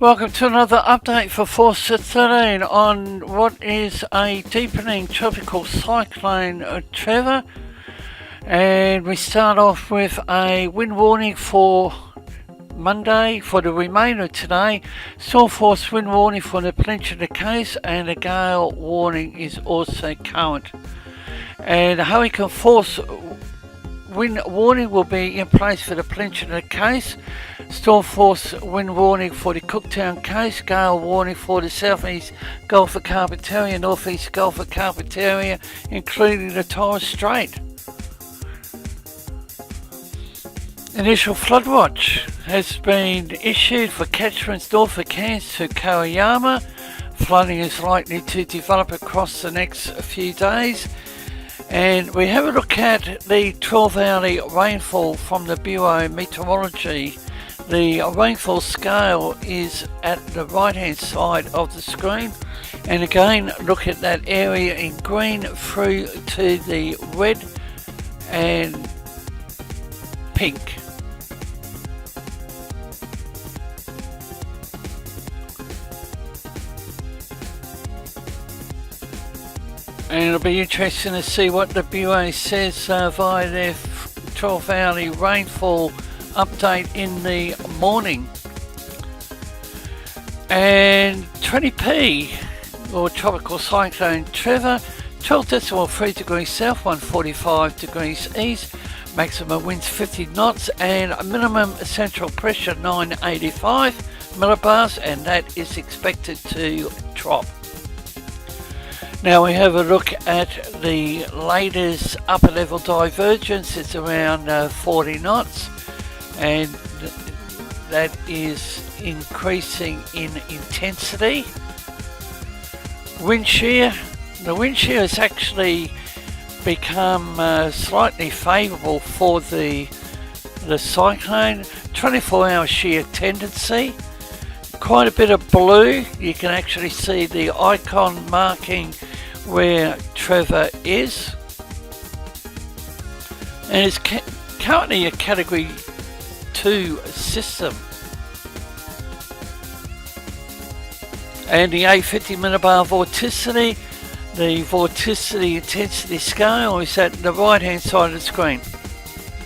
Welcome to another update for Force 13 on what is a deepening tropical cyclone Trevor. And we start off with a wind warning for Monday for the remainder of today. Storm force wind warning for the Peninsula Coast, and a gale warning is also current. And a hurricane force wind warning will be in place for the Peninsula Coast. Storm force wind warning for the Cooktown Coast, gale warning for the southeast Gulf of Carpentaria, northeast Gulf of Carpentaria, including the Torres Strait. Initial flood watch has been issued for catchments north of Cairns to Koyama. Flooding is likely to develop across the next few days. And we have a look at the 12-hourly rainfall from the Bureau of Meteorology. The rainfall scale is at the right hand side of the screen, and again look at that area in green through to the red and pink. And it'll be interesting to see what the Bureau says via their 12-hourly rainfall update in the morning. And 20p, or tropical cyclone Trevor, 12.3 degrees south, 145 degrees east, maximum winds 50 knots, and minimum central pressure 985 millibars, and that is expected to drop. Now we have a look at the latest upper level divergence. It's around 40 knots, and that is increasing in intensity. Wind shear. The wind shear has actually become slightly favourable for the cyclone. 24-hour shear tendency. Quite a bit of blue. You can actually see the icon marking where Trevor is, and it's currently a category 2 system. And the 850 millibar vorticity, the vorticity intensity scale is at the right hand side of the screen.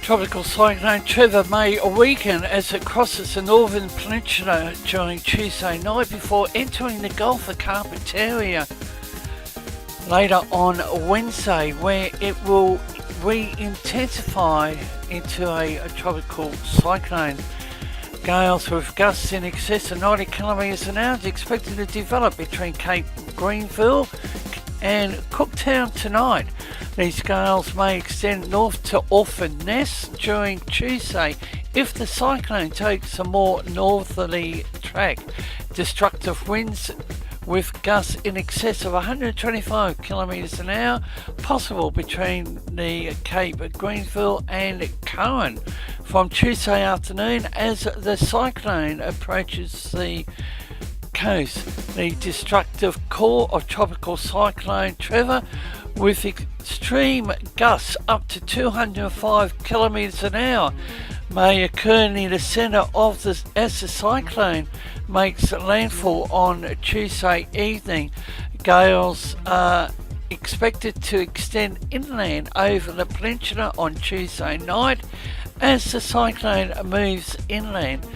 Tropical cyclone Trevor may weaken as it crosses the northern peninsula during Tuesday night before entering the Gulf of Carpentaria later on Wednesday, where it will re-intensify into a tropical cyclone. Gales with gusts in excess of 90 kilometres an hour is expected to develop between Cape Greenville and Cooktown tonight. These gales may extend north to Orphan Ness during Tuesday if the cyclone takes a more northerly track. Destructive winds with gusts in excess of 125 kilometres an hour possible between the Cape Greenville and Cohen from Tuesday afternoon as the cyclone approaches the coast. The destructive core of tropical cyclone Trevor, with extreme gusts up to 205 kilometres an hour, may occur near the centre of as the cyclone makes landfall on Tuesday evening. Gales are expected to extend inland over the peninsula on Tuesday night as the cyclone moves inland,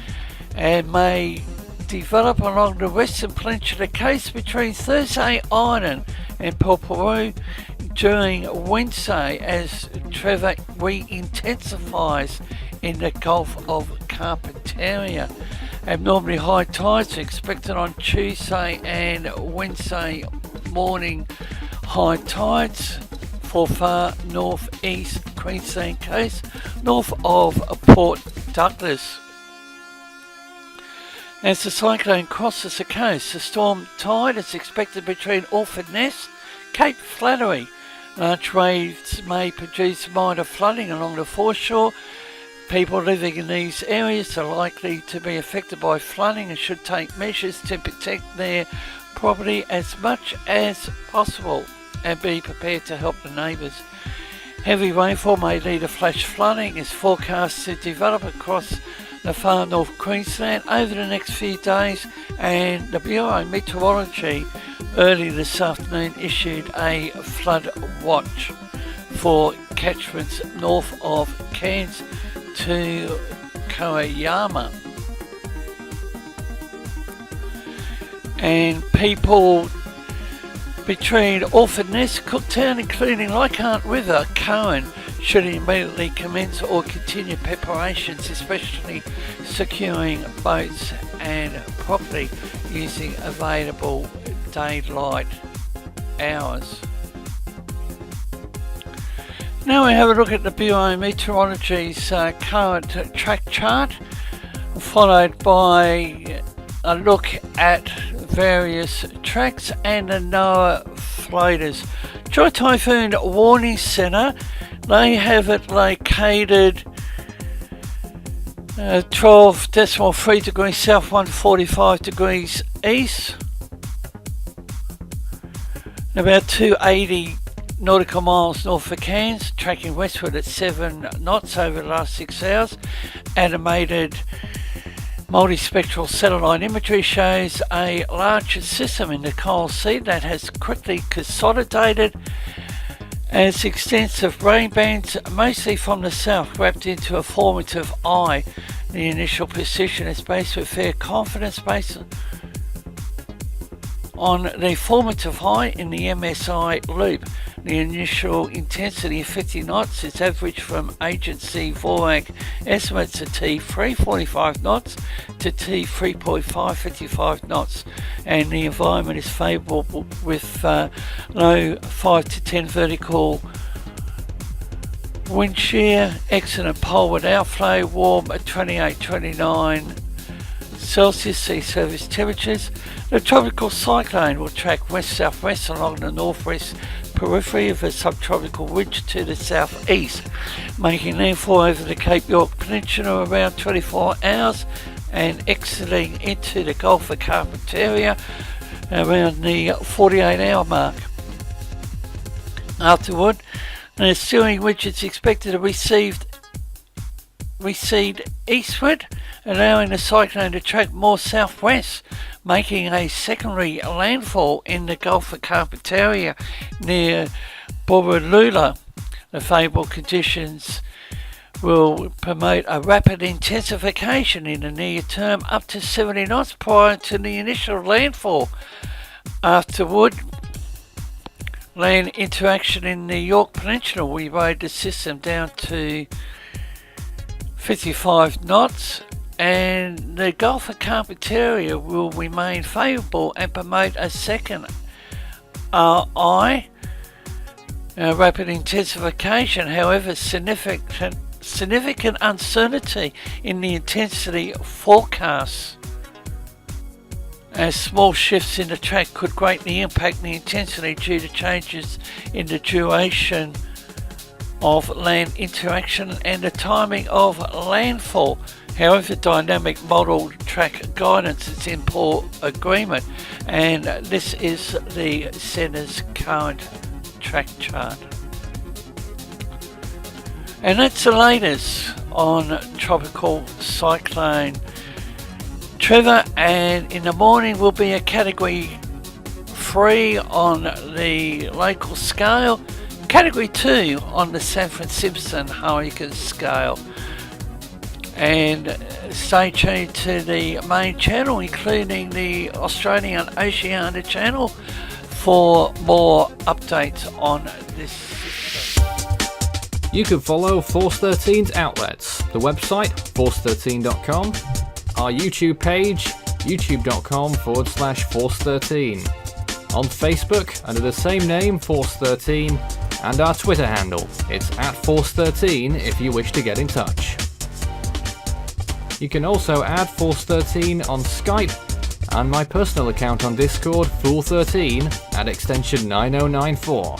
and may develop along the western peninsula coast between Thursday Island and Popperoo during Wednesday as Trevor re-intensifies in the Gulf of Carpentaria. Abnormally high tides are expected on Tuesday and Wednesday morning. High tides for far northeast Queensland coast, north of Port Douglas. As the cyclone crosses the coast, the storm tide is expected between Orford Ness, Cape Flattery. Large waves may produce minor flooding along the foreshore. People living in these areas are likely to be affected by flooding and should take measures to protect their property as much as possible and be prepared to help the neighbours. Heavy rainfall may lead to flash flooding is forecast to develop across the far north Queensland over the next few days, and the Bureau of Meteorology early this afternoon issued a flood watch for catchments north of Cairns to Koyama. And people between Orford Ness, Cooktown, including Leichhardt River, Cohen, should immediately commence or continue preparations, especially securing boats and property using available daylight hours. Now we have a look at the Bureau of Meteorology's current track chart, followed by a look at various tracks and the NOAA floaters. Joint Typhoon Warning Centre, they have it located 12.3 degrees south, 145 degrees east, about 280 nautical miles north of Cairns, tracking westward at 7 knots over the last 6 hours. Animated multispectral satellite imagery shows a large system in the Coral Sea that has quickly consolidated as extensive rain bands, mostly from the south, wrapped into a formative eye. The initial position is based with fair confidence based on the formative high in the MSI loop. The initial intensity of 50 knots is averaged from agency VOAG estimates of T3 45 knots to T3.5 55 knots, and the environment is favourable with low 5 to 10 vertical wind shear, excellent poleward outflow, warm at 28-29 Celsius sea surface temperatures. The tropical cyclone will track west-southwest along the northwest periphery of a subtropical ridge to the southeast, making landfall over the Cape York Peninsula around 24 hours and exiting into the Gulf of Carpentaria around the 48-hour mark. Afterward, the ensuing ridge is expected to recede eastward, allowing the cyclone to track more southwest, making a secondary landfall in the Gulf of Carpentaria near Borroloola. The favourable conditions will promote a rapid intensification in the near term up to 70 knots prior to the initial landfall. Afterward, land interaction in the York Peninsula will erode the system down to 55 knots, and the Gulf of Carpentaria will remain favourable and promote a second rapid intensification. However, significant uncertainty in the intensity forecasts, as small shifts in the track could greatly impact the intensity due to changes in the duration of land interaction and the timing of landfall. However, dynamic model track guidance is in poor agreement, and this is the centre's current track chart. And that's the latest on Tropical Cyclone Trevor, and in the morning will be a Category 3 on the local scale, Category 2 on the Sanford Simpson Hurricane scale. And stay tuned to the main channel, including the Australian Oceania channel, for more updates on this system. You can follow Force 13's outlets, the website force13.com, our YouTube page youtube.com/Force13, on Facebook under the same name Force 13, and our Twitter handle, it's @Force13 if you wish to get in touch. You can also add Force 13 on Skype and my personal account on Discord, Fool13, at extension 9094.